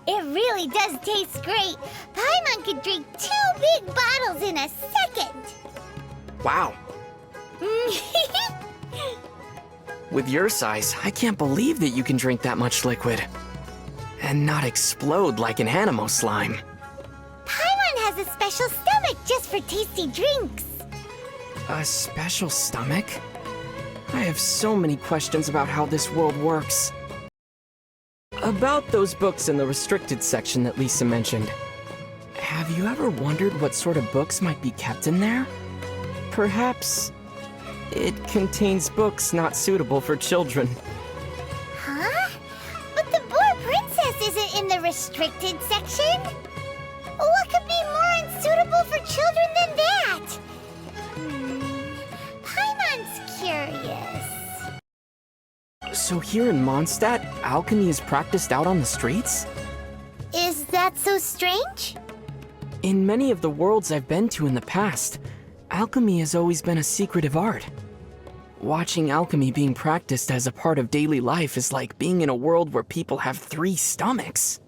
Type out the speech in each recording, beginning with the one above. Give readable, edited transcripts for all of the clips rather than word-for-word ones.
It really does taste great. Paimon could drink 2 big bottles in a second. Wow. With your size, I can't believe that you can drink that much liquid. And not explode like an animo slime. Paimon has a special stomach just for tasty drinks. A special stomach? I have so many questions about how this world works. About those books in the restricted section that Lisa mentioned. Have you ever wondered what sort of books might be kept in there? Perhaps it contains books not suitable for children. Huh? But the Boar Princess isn't in the restricted section. What could be more unsuitable for children than that? Paimon's curious. So here in Mondstadt, alchemy is practiced out on the streets? Is that so strange? In many of the worlds I've been to in the past, alchemy has always been a secretive art. Watching alchemy being practiced as a part of daily life is like being in a world where people have 3 stomachs.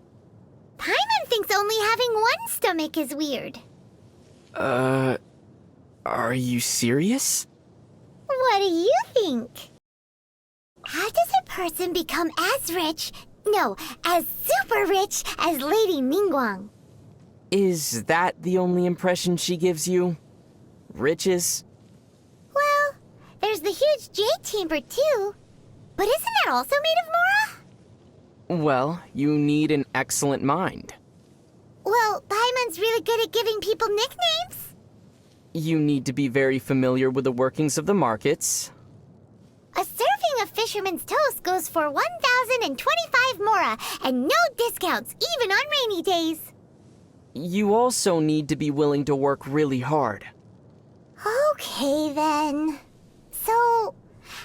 Paimon thinks only having 1 stomach is weird. Are you serious? What do you think? How does a person become as rich, as super rich as Lady Ningguang? Is that the only impression she gives you? Riches? Well, there's the huge jade chamber too. But isn't that also made of Mora? Well, you need an excellent mind. Well, Paimon's really good at giving people nicknames. You need to be very familiar with the workings of the markets. A serving of fisherman's toast goes for 1,025 Mora, and no discounts, even on rainy days. You also need to be willing to work really hard. Okay, then. So,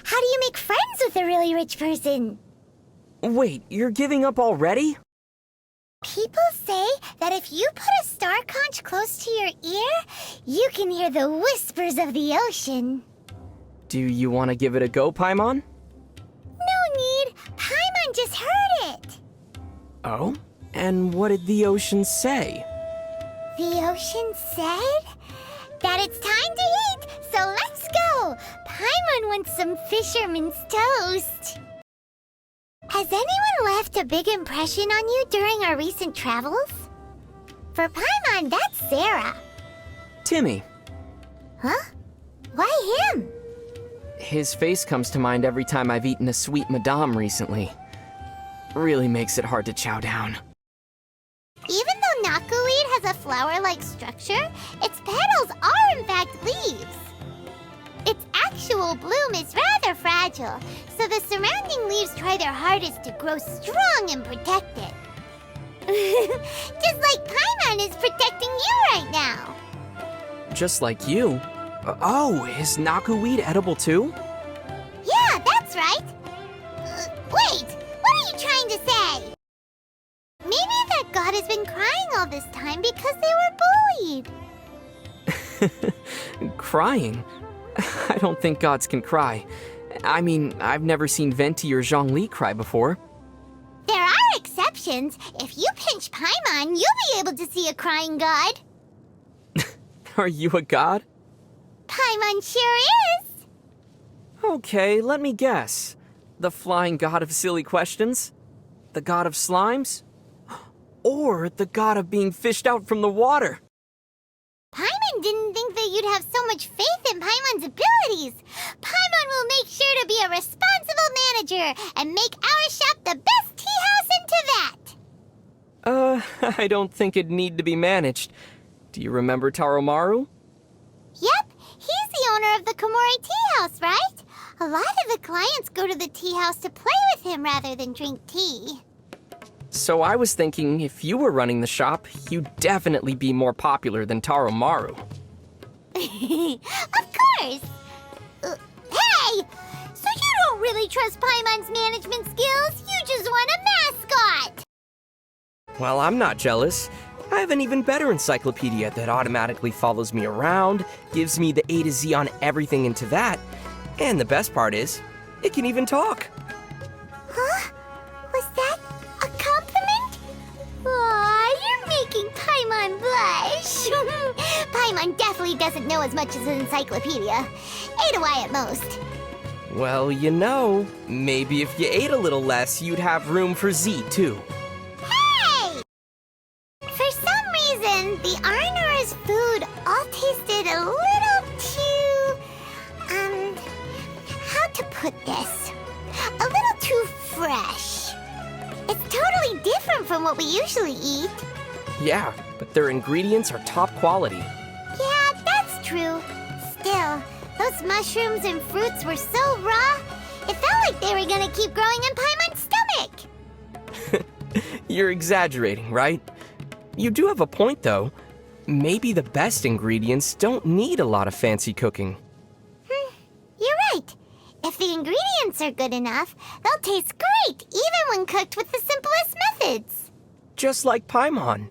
how do you make friends with a really rich person? Wait, you're giving up already? People say that if you put a star conch close to your ear, you can hear the whispers of the ocean. Do you want to give it a go, Paimon? No need. Paimon just heard it. Oh? And what did the ocean say? The ocean said that it's time to eat, so let's go. Paimon wants some fisherman's toast. Has anyone left a big impression on you during our recent travels? For Paimon, that's Sarah. Timmy. Huh? Why him? His face comes to mind every time I've eaten a sweet madame recently. Really makes it hard to chow down. Even though knotweed has a flower-like structure, its petals are in fact leaves. Its actual bloom is rather fragile, so the surrounding leaves try their hardest to grow strong and protect it. Just like Paimon is protecting you right now. Just like you? Oh, is knotweed edible too? Yeah, that's right. Wait, what are you trying to say? Maybe that god has been crying all this time because they were bullied. Crying? I don't think gods can cry. I mean, I've never seen Venti or Zhongli cry before. There are exceptions. If you pinch Paimon, you'll be able to see a crying god. Are you a god? Paimon sure is. Okay, let me guess. The flying god of silly questions? The god of slimes? Or the god of being fished out from the water? Paimon didn't think that you'd have so much faith in Paimon's abilities. Paimon will make sure to be a responsible manager and make our shop the best tea house in Tibet. I don't think it'd need to be managed. Do you remember Taromaru? Yep, he's the owner of the Komori Tea House, right? A lot of the clients go to the tea house to play with him rather than drink tea. So I was thinking, if you were running the shop, you'd definitely be more popular than Taromaru. Of course! Hey! So you don't really trust Paimon's management skills? You just want a mascot! Well, I'm not jealous. I have an even better encyclopedia that automatically follows me around, gives me the A to Z on everything into that, and the best part is, it can even talk. Huh? Was that a compliment? Paimon definitely doesn't know as much as an encyclopedia. 8 at most. Well, you know, maybe if you ate a little less, you'd have room for Z, too. Hey! For some reason, the Arnora's food all tasted a little too... how to put this? A little too fresh. It's totally different from what we usually eat. Yeah, but their ingredients are top quality. Yeah, that's true. Still, those mushrooms and fruits were so raw, it felt like they were gonna keep growing in Paimon's stomach. You're exaggerating, right? You do have a point, though. Maybe the best ingredients don't need a lot of fancy cooking. You're right. If the ingredients are good enough, they'll taste great, even when cooked with the simplest methods. Just like Paimon.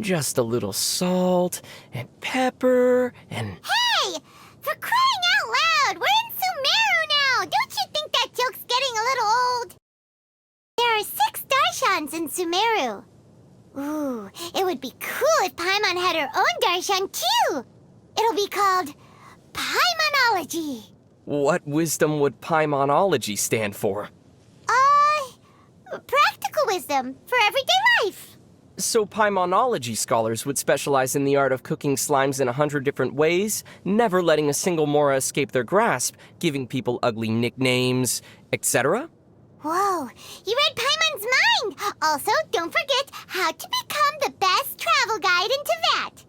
Just a little salt and pepper and... Hey! For crying out loud, we're in Sumeru now! Don't you think that joke's getting a little old? There are 6 darshans in Sumeru. Ooh, it would be cool if Paimon had her own darshan too! It'll be called Paimonology. What wisdom would Paimonology stand for? Practical wisdom for everyday life. So Paimonology scholars would specialize in the art of cooking slimes in 100 different ways, never letting a single Mora escape their grasp, giving people ugly nicknames, etc.? Whoa, you read Paimon's mind! Also, don't forget how to become the best travel guide in Teyvat.